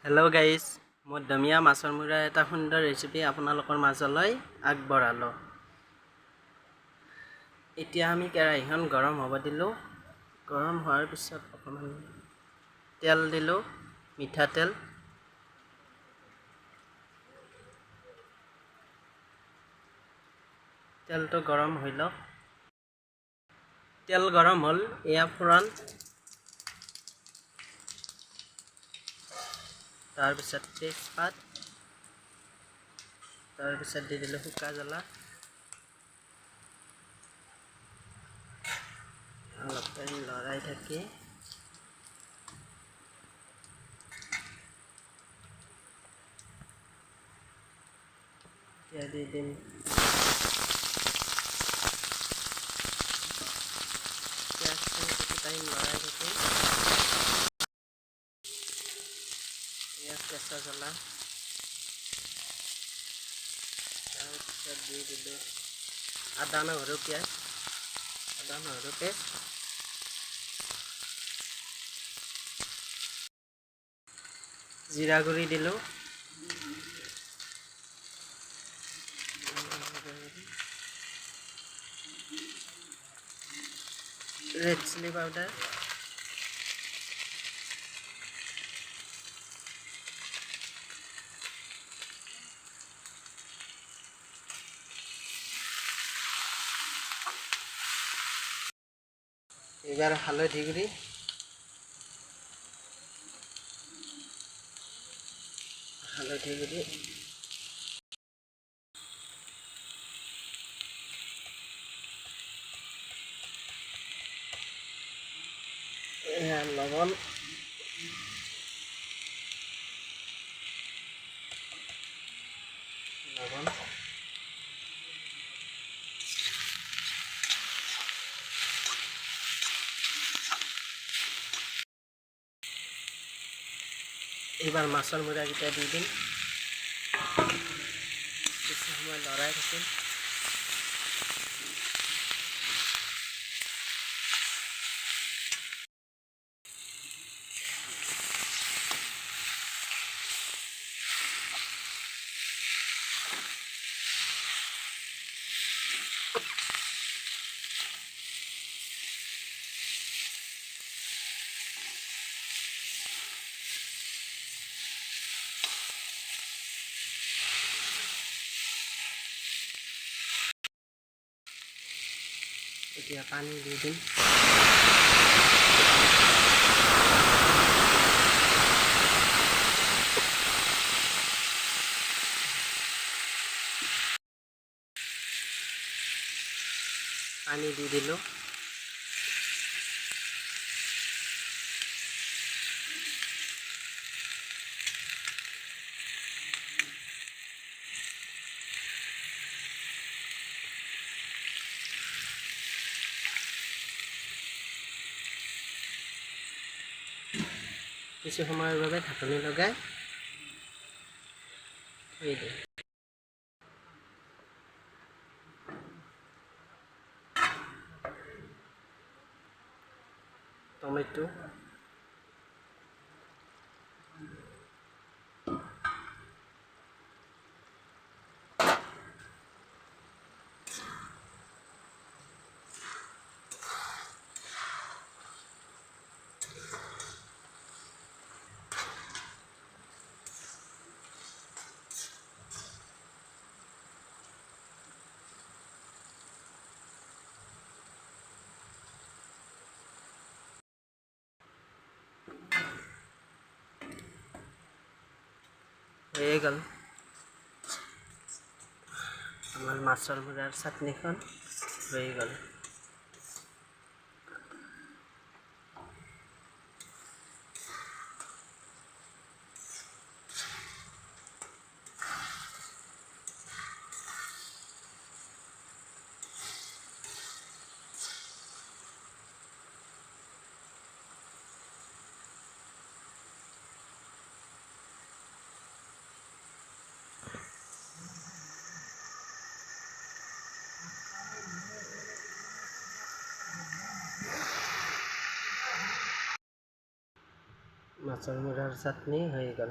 Hello' guys, মই দমিয়া মাছৰ মুৰাৰ এটা সুন্দৰ ৰেচিপি আপোনালোকৰ মাজলৈ আগবঢ়ালোঁ। এতিয়া আমি কেৰাহীখন গৰম হ'ব দিলোঁ। গৰম হোৱাৰ পিছত অকণমান তেল দিলোঁ, মিঠাতেল। তেলটো গৰম হৈ লওক। তেল গৰম হ'ল, এয়া ফোৰণ। তাৰপিছত তেজপাত, তাৰপিছত দি দিলোঁ শুকা জ্বলা। অলপ টাইম লৰাই থাকি এতিয়া দি দিম পিঁয়াজখিনি কিছু টাইম লৰাই থাকি পিঁয়াজ, কেঁচা জ্বলা, তাৰপিছত দি দিলোঁ আদা নহৰু পেষ্ট, জিৰা গুড়ি দিলোঁ, ৰেড চিলি পাউডাৰ, এবার হালধি গুড়ি, লবণ, এইবাৰ মাছৰ মুৰাকেইটা দি দিম। কিছু সময় লৰাই থাকিম। এতিয়া পানী দি দিম। পানী দি দিলোঁ। কিছু সময়ৰ বাবে ঢাকনি লগাই থৈ দিম। টমেটো, হয়ে গেল আমার মাছের মুরার চাটনিখন হয়ে গেল। মাছের মুরার চাটনি হয়ে গেল।